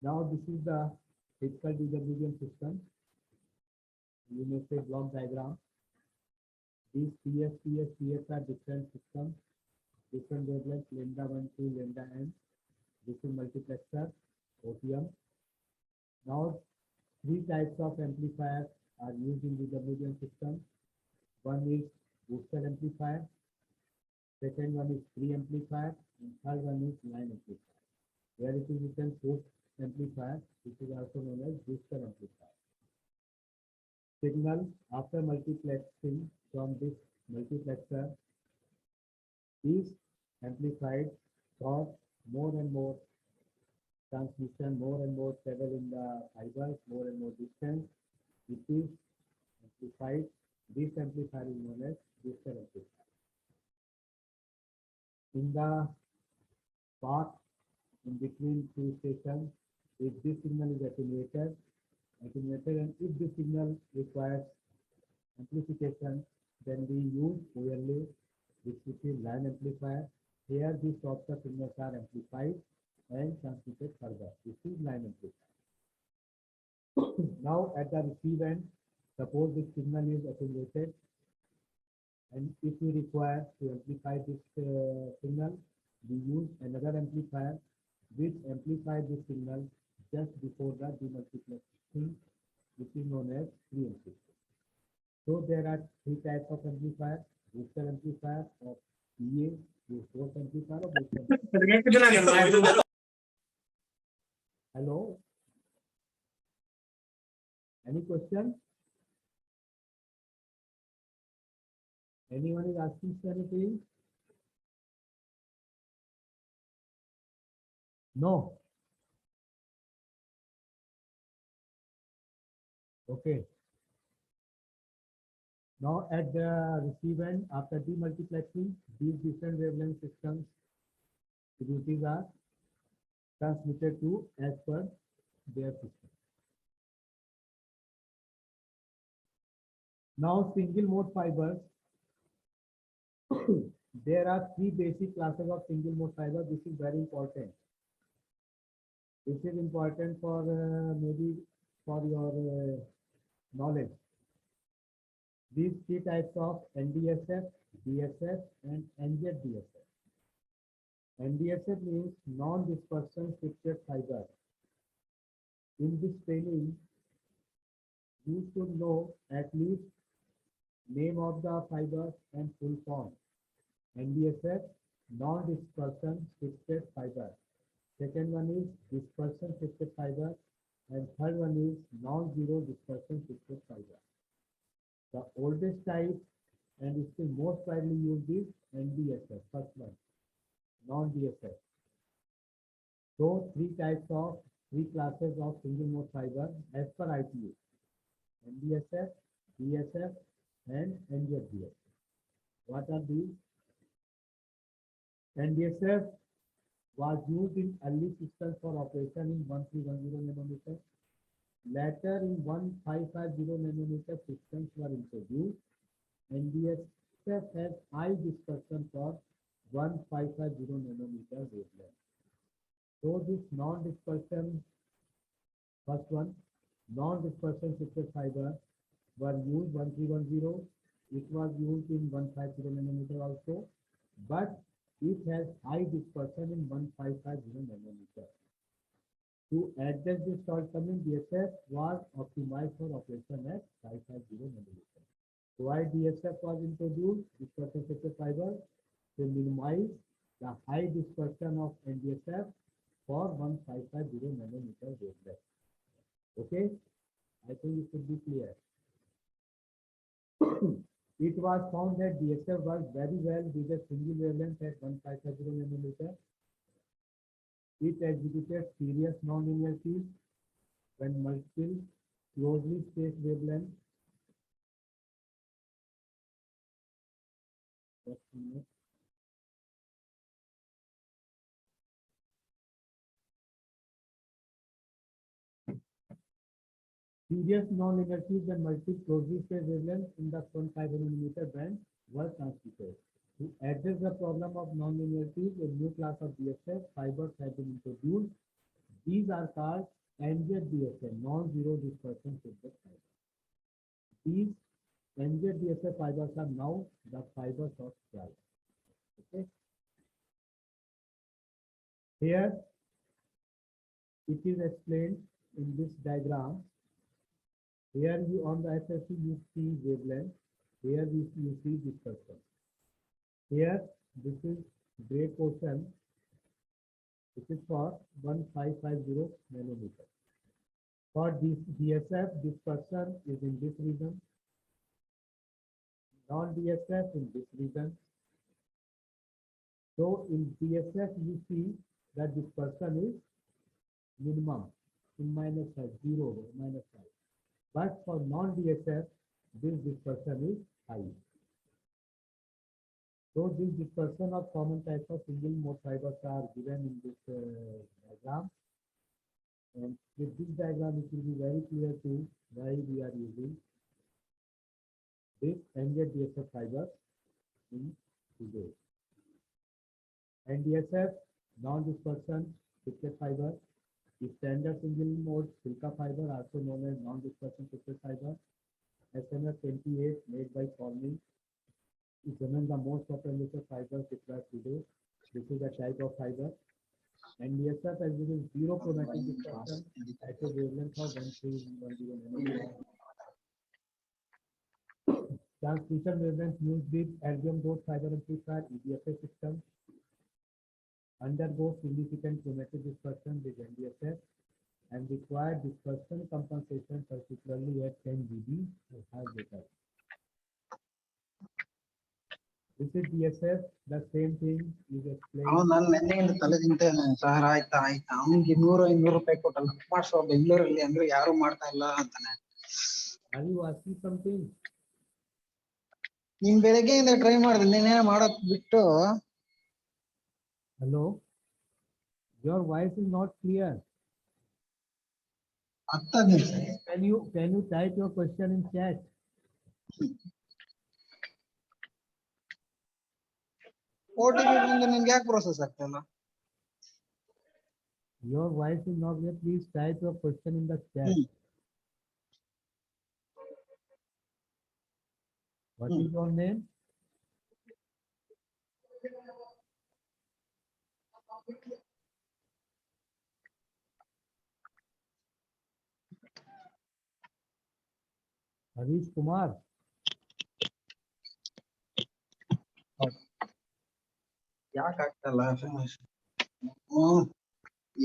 Now this is the typical DWDM system. You may say block diagram. These PS are different systems, different wavelengths, lambda 1 to lambda n. This is multiplexer, OTM. Now 3 types of amplifiers are used in the DWDM system. One is booster amplifier, second one is preamplifier, and third one is line amplifier. Here it is written post amplifier, which is also known as booster amplifier. Signal after multiplexing from this multiplexer is amplified for more and more transmission, more and more travel in the fibers, more and more distance. It is amplified. This amplifier is known as booster amplifier. In the path in between two stations, if this signal is attenuated, and if this signal requires amplification, then we use OLA, which is line amplifier. Here these sorts of signals are amplified and transmitted further. This is line amplifier. Now at the receive end, suppose this signal is attenuated, and if we require to amplify this signal, we use another amplifier which amplify the signal just before the demultiplexing, which is known as preamplification. So there are three types of amplifier: booster amplifier, or PA, source amplifier, or booster amplifier. Hello? Any question? Anyone is asking anything? No. Okay. Now at the receive end, after demultiplexing, these different wavelength systems frequencies are transmitted to as per their system. Now single mode fibers. There are three basic classes of single mode fiber. This is very important. This is important for maybe for your knowledge. These three types of NDSF, DSF, and NZDSF. NDSF means non-dispersion shifted fiber. In this training, you should know at least name of the fiber and full form. NDSF, non-dispersion shifted fiber. Second one is dispersion shifted fiber, and third one is non-zero dispersion shifted fiber. The oldest type and still most widely used is NDSF, first one, non-DSF. So three classes of single mode fiber as per ITU: NDSF, DSF, and NZDSF. What are these? NDSF was used in early systems for operation in 1310 nanometer. Later in 1550 nanometer systems were introduced. NDSF has high dispersion for 1550 nanometer wavelength. So this non-dispersion, first one, non-dispersion shifted fiber were used 1310. It was used in 150 nanometer also, but it has high dispersion in 1550 nanometer. To address this shortcoming, DSF was optimized for operation at 550 nanometer. So why DSF was introduced, dispersion shifted fiber, to minimize the high dispersion of NDSF for 1550 nanometer wavelength. Okay, I think it should be clear. It was found that DSF works very well with a single wavelength at 1550 nanometer. It exhibited serious nonlinearities when multiple closely spaced wavelengths. Serious nonlinearities when multiple closely spaced wavelengths in the 15 nanometer band were transmitted. To address the problem of nonlinearities, a new class of DSF fibers have been introduced. These are called NZDSF, non-zero dispersion shifted fibers. These NZDSF fibers are now the fibers of choice. Okay. Here it is explained in this diagram. Here you on the SFC you see wavelength. Here you see dispersion. Here this is gray portion. This is for 1550 nanometer. For this DSF, dispersion is in this region. Non-DSF in this region. So in DSF you see that dispersion is minimum in -5, 0, -5. But for non-DSF, this dispersion is high. So this dispersion of common types of single mode fibers are given in this diagram. And with this diagram, it will be very clear to why we are using this NZDSF fibers in today. NDSF, non-dispersion shifted fiber, is standard single mode silica fiber, also known as non-dispersion shifted fiber. SMF28 made by Corning is among the most popular fibers required today. This is a type of fiber. And DSF exhibits zero chromatic dispersion at a wavelength of 1310 nanometer. Transmission wavelength used with Erbium dot fiber amplifier EDFA system undergoes significant chromatic dispersion with NDSF and required dispersion compensation, particularly at 10 dB or higher data. This is DSF. The same thing is explained. ನಾನು ನೆನ್ನೆಯಿಂದ ತಲೆ ತಿಂತೇನೆ sir. ಆಯ್ತಾ ಅವ್ನಿಗೆ 200-500 ರೂಪಾಯಿ ಕೊಟ್ಟಲ್ಲ ಮಾಡ್ಸೋ ಬೆಂಗಳೂರಲ್ಲಿ ಅಂದ್ರೆ ಯಾರು ಮಾಡ್ತಾ ಇಲ್ಲ ಅಂತಾನೆ. Are you asking something? ನಿಮ್ ಬೆಳಗ್ಗೆಯಿಂದ ಟ್ರೈ ಮಾಡಿದೆ, ನೀನೇ ಮಾಡೋದ್ ಬಿಟ್ಟು. Hello, your voice is not clear. Can you type your question in chat? OTP ಬಂದು ನಿಮ್ಗೆ ಯಾಕೆ ಪ್ರೋಸೆಸ್ ಆಗ್ತಾ ಇಲ್ಲ? Your voice is not clear. Please type your question in the chat. What is your name? Harish Kumar. ಯಾಕೆ ಆಗ್ತಾ ಇಲ್ಲ?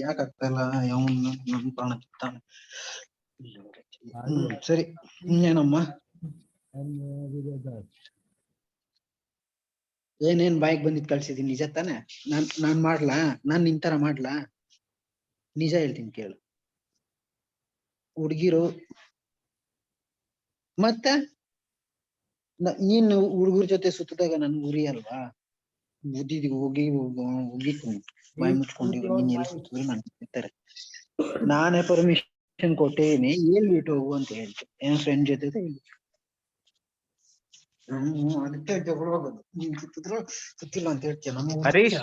ಯಾಕೆ ಆಗ್ತಾ ಇಲ್ಲ? ನನ್ ಪ್ರಾಣ ಕಿತ್ತಾನೆ. ಸರಿ, ಇನ್ನೇನಮ್ಮ? ಏನೇನ್ ಬಾಯಿಗೆ ಬಂದಿದ್ ಕಳ್ಸಿದೀನಿ ನಿಜ ತಾನೆ? ನಾನ್ ಮಾಡ್ಲಾ? ನಾನ್ ನಿಂತರ ಮಾಡ್ಲಾ? ನಿಜ ಹೇಳ್ತೀನಿ ಕೇಳು. ಹುಡ್ಗಿರು ಮತ್ತೆ ನೀನು ಹುಡುಗರ ಜೊತೆ ಸುತ್ತಿದಾಗ ನನ್ ಗುರಿ ಅಲ್ವಾ? ಬುದ್ಧಿಗೆ ಹೋಗಿತ್ತು ಬಾಯಿ ಮುಚ್ಕೊಂಡಿರೋ ನೀನ್ ಎಲ್ಲಿ ಸುತ್ತಿದ್ರು ನನ್ ಸಿಗ್ತಾರೆ. ನಾನೇ ಪರ್ಮಿಷನ್ ಕೊಟ್ಟಿದ್ದೀನಿ, ಹೇಳ್ಬಿಟ್ಟು ಹೋಗು ಅಂತ ಹೇಳ್ತೀನಿ. ಏನ್ ಫ್ರೆಂಡ್ ಜೊತೆ ಅದಕ್ಕೆ ಜಗಳ ಆಗೋದು. ನೀನ್ ಸುತ್ತಿದ್ರು ಸುತ್ತಿಲ್ಲ ಅಂತ ಹೇಳ್ತೀಯ. Harish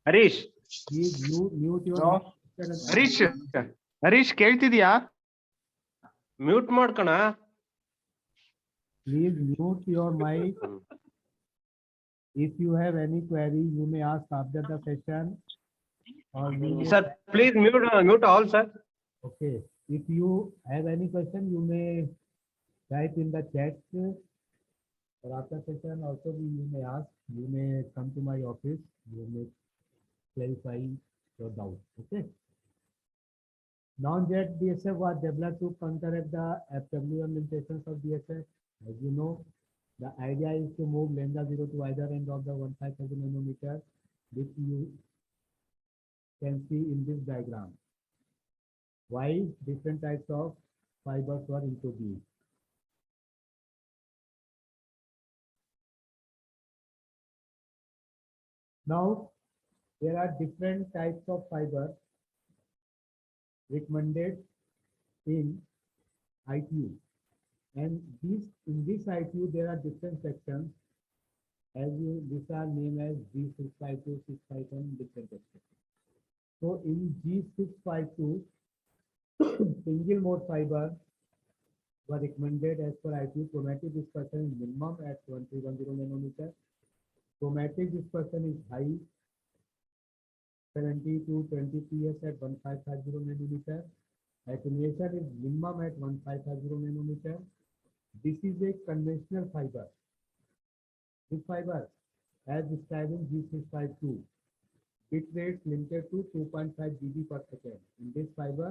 Harish Please mute your Harish Harish ಕೇಳ್ತಿದ್ಯಾ? ಮ್ಯೂಟ್ ಮಾಡ್ಕಣ. Please mute your mic. If you have any query, you may ask after the session. Or Sir, please mute all, sir. Okay. If you have any question, you may type in the chat. Or after session, also you may ask. You may come to my office. You may clarify your doubt. Okay. Non-jet DSF was developed to counteract the FWM limitations of DSF. As you know, the idea is to move lambda 0 to either end of the 15,000 nanometer, which you can see in this diagram. Why different types of fibers were introduced. Now, there are different types of fiber recommended in ITU, and in this ITU there are different sections. These are named as G652, 651, different sections. So in G652, single mode fiber were recommended as per ITU. Chromatic dispersion is minimum at 1310 nanometer. Chromatic dispersion is high, 70 to 20 PS at 1550 nanometer. Attenuation is minimum at 1550 nanometer. This is a conventional fiber. This fiber, as described in G652, bit rates limited to 2.5 dB per second. In this fiber,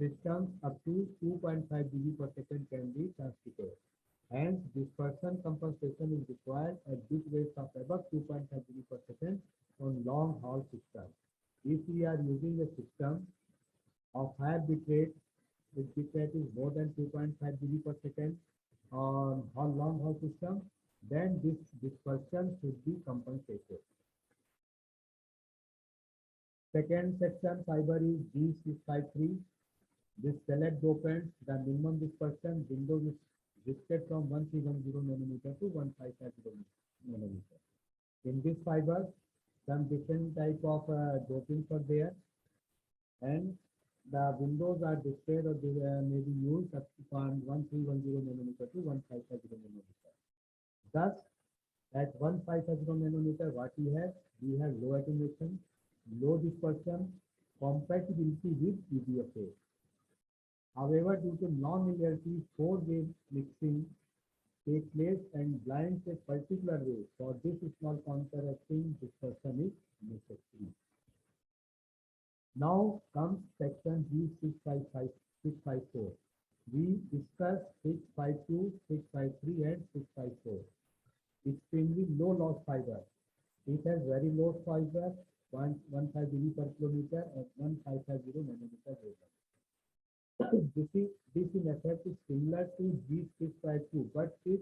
systems up to 2.5 dB per second can be transmitted. Hence, dispersion compensation is required at bit rates of above 2.5 dB per second on long haul systems. If we are using a system of higher bit rate, if bit rate is more than 2.5 dB per second on long haul system, then this dispersion should be compensated. Second section fiber is G653. This select dopants, the minimum dispersion window is shifted from 1310 nanometer to 1550 nanometer. In this fiber, some different type of dopings are there, and the windows are displayed or they may be used up from 1310 nanometer to 1550 nanometer. Thus, at 1550 nanometer, what we have low attenuation, low dispersion, compatibility with UDFA. However, due to non-linearity, four-way mixing takes place and blinds a particular way. For this small counteracting dispersion is necessary. Now comes section G654. We discussed 652, 653 and 654. Extremely low loss fiber. It has very low fiber, 0.15 dB per kilometer and 1550 nanometer wavelength. This in effect is similar to G652, but it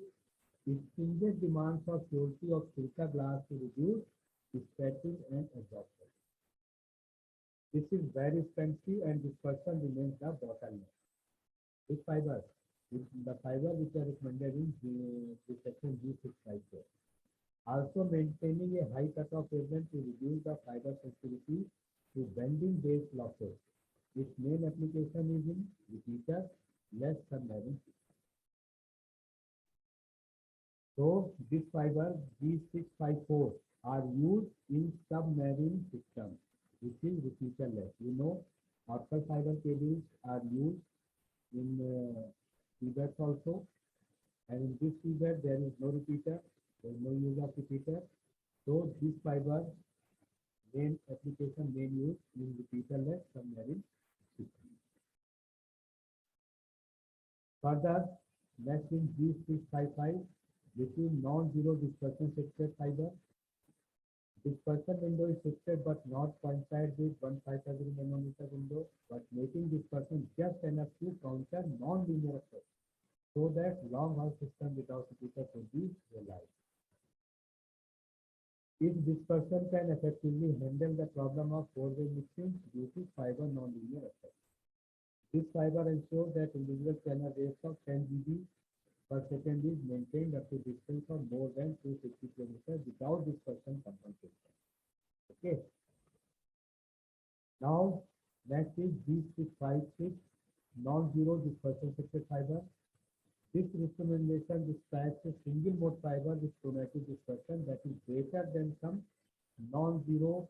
stringent demands of purity of silica glass to reduce spreading and absorption. This is very expensive and dispersion remains the bottleneck. This fiber, the fiber which are recommended in the section G654. Also maintaining a high cutoff wavelength to reduce the fiber sensitivity to bending based losses. Its main application is in repeater, less submarine. So this fiber G654 are used in submarine systems, which is repeaterless. You know, optical fiber cables are used in seabeds also, and in this seabed there is no repeater, there is no use of repeater. So this fiber main application, main use in repeaterless submarine system. Further, next in G655, which is non-zero dispersion shifted fiber. Dispersion window is shifted but not coincide with 1550 nanometer window, but making dispersion just enough to counter non-linear effect, so that long haul system without repeater could be realized. If dispersion can effectively handle the problem of four-way mixing due to fiber non-linear effect. This fiber ensures that individual channel rates of 10 dB per second is maintained up to distance of more than 250 km without dispersion compensation. Okay. Now, next is G656, non-zero dispersion shifted fiber. This recommendation describes a single mode fiber with chromatic dispersion that is greater than some non-zero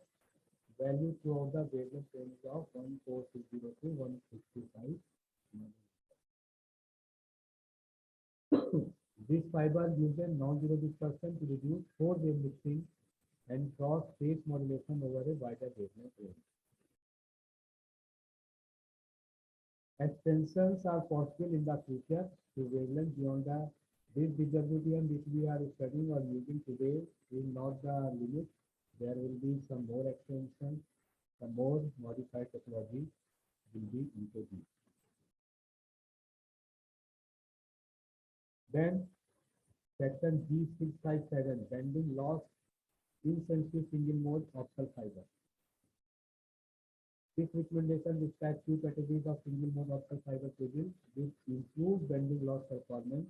value throughout the wavelength range of 14602 to 165. This fiber uses non-zero dispersion to reduce four-way mixing and cross phase modulation over a wider wavelength range. Extensions are possible in the future to wavelength beyond this DWDM which we are studying or using today is not the limit. There will be some more extensions, some more modified technology will be introduced. Then section G657, bending loss insensitive single mode optical fiber. This recommendation describes two categories of single mode optical fiber cables with improved bending loss performance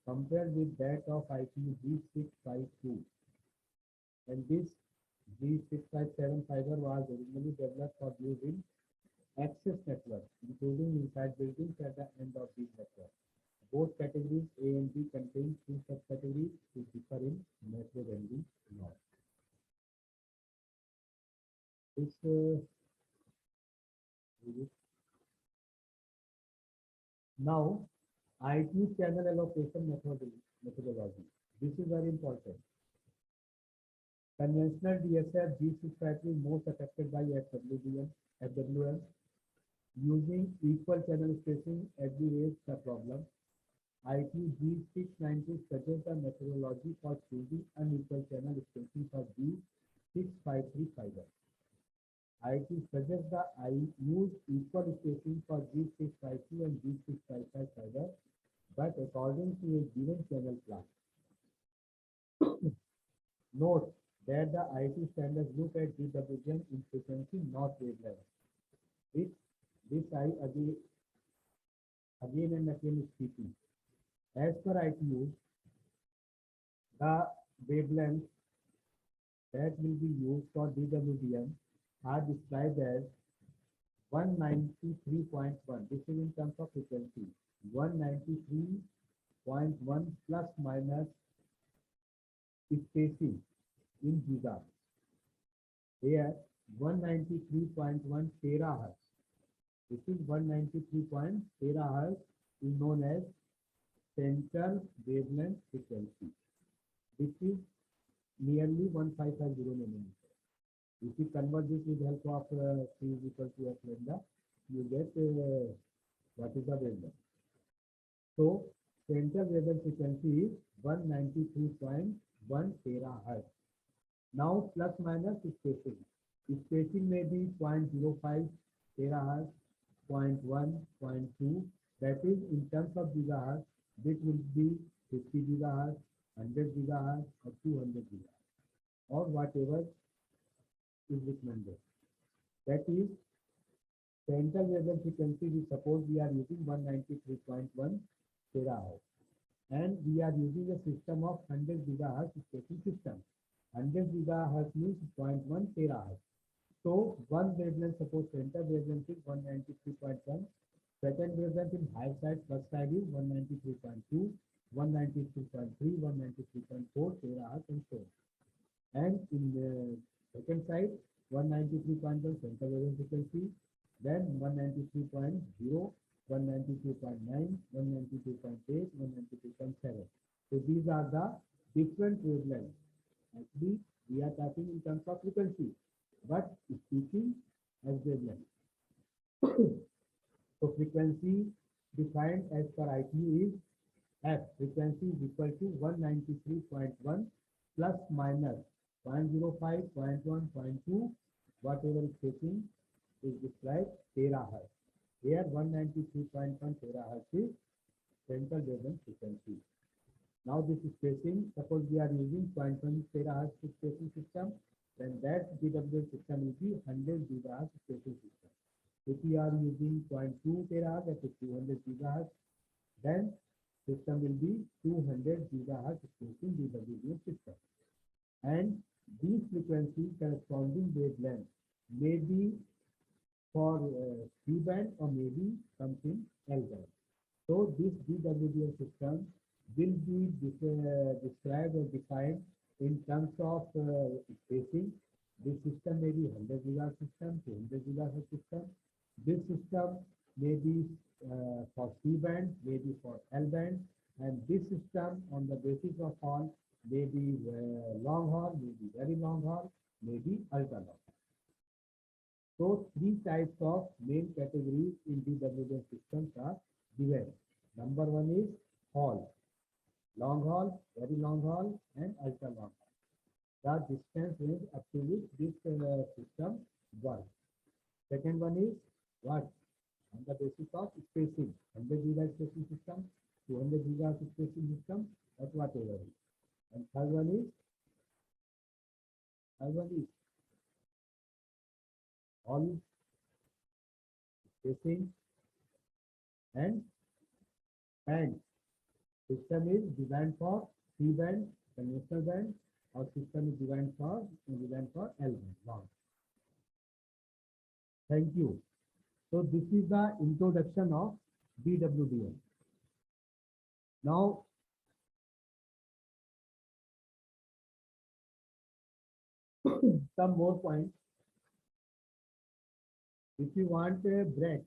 compared with that of ITU G652. And this G657 fiber was originally developed for use in access networks, including inside buildings at the end of these networks. Both categories A and B contain two subcategories which differ in metro bending loss. Now, ITU channel allocation methodology. This is very important. Conventional DSF G653 is most affected by FWM. Using equal channel spacing aggravates the problem. ITU G690 suggests a methodology for choosing unequal channel spacing for G653 fiber. ITU suggests that I use equal spacing for G652 and G655 fiber, but according to a given channel class. Note that the ITU standards look at DWDM in frequency, not wavelength. This I again and again is speaking. As per ITU, the wavelengths that will be used for DWDM are described as 193.1. This is in terms of frequency. 193.1 plus minus spacing in giga. Here 193.1 terahertz. This is 193. Terahertz is known as central wavelength frequency, which is nearly 1550 nanometer. If you convert this with help of C is equal to F lambda, you get what is the wavelength. So central wavelength frequency is 193.1 terahertz. Now plus minus spacing. Spacing may be 0.05 terahertz, 0.1, 0.2. That is in terms of gigahertz, bit will be 50 gigahertz, 100 gigahertz, or 200 gigahertz, or whatever is recommended. That is central wavelength frequency. We suppose we are using 193.1 terahertz, and we are using a system of 100 gigahertz spacing system. 100 gigahertz means 0.1 terahertz. So one wavelength, suppose center wavelength is 193.1. Second wavelength in higher side, first side is 193.2, 193.3, 193.4 terahertz, and so on. And in the second side, 193.1 center wavelength frequency, then 193.0, 192.9, 192.8, 192.7. So these are the different wavelengths. Actually, we are talking in terms of frequency, but speaking as wavelength. So frequency defined as per ITU is F. Frequency is equal to 193.1 plus minus 0.05, 0.1, 0.2, whatever spacing is described, terahertz. Here 193.1 terahertz is central wavelength frequency. Now this spacing, suppose we are using 0.1 terahertz spacing system, then that DWDM system will be 100 gigahertz spacing system. If we are using 0.2 terahertz, that is 200 gigahertz, then system will be 200 gigahertz spacing DWDM system. And these frequency corresponding wavelength may be for C band or maybe something L band. So this DWDM system will be described or defined in terms of spacing. This system may be 100 gigahertz system, 200 gigahertz system. This system may be for C band, may be for L band, and this system on the basis of all may be long haul, may be very long haul, may be ultra long haul. So three types of main categories in DWDM systems are given. Number one is haul, long haul, very long haul, and ultra long haul. The distance range up to which this system works. Second one is what? On the basis of spacing, 100 gigahertz spacing system, 200 gigahertz spacing system, or whatever. And third one is all spacing and band. System is designed for C band, conventional band, or system is designed for L band, long. Thank you. So this is the introduction of DWDM. Now some more points. If you want a break,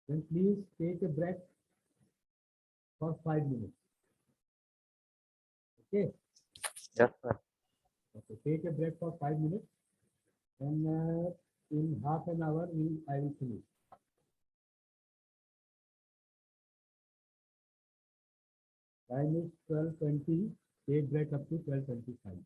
then please take a break for 5 minutes. Okay. Yes, sir. Okay. Take a break for 5 minutes, and in half an hour I will finish. Time is 12:20. Take break up to 12:25.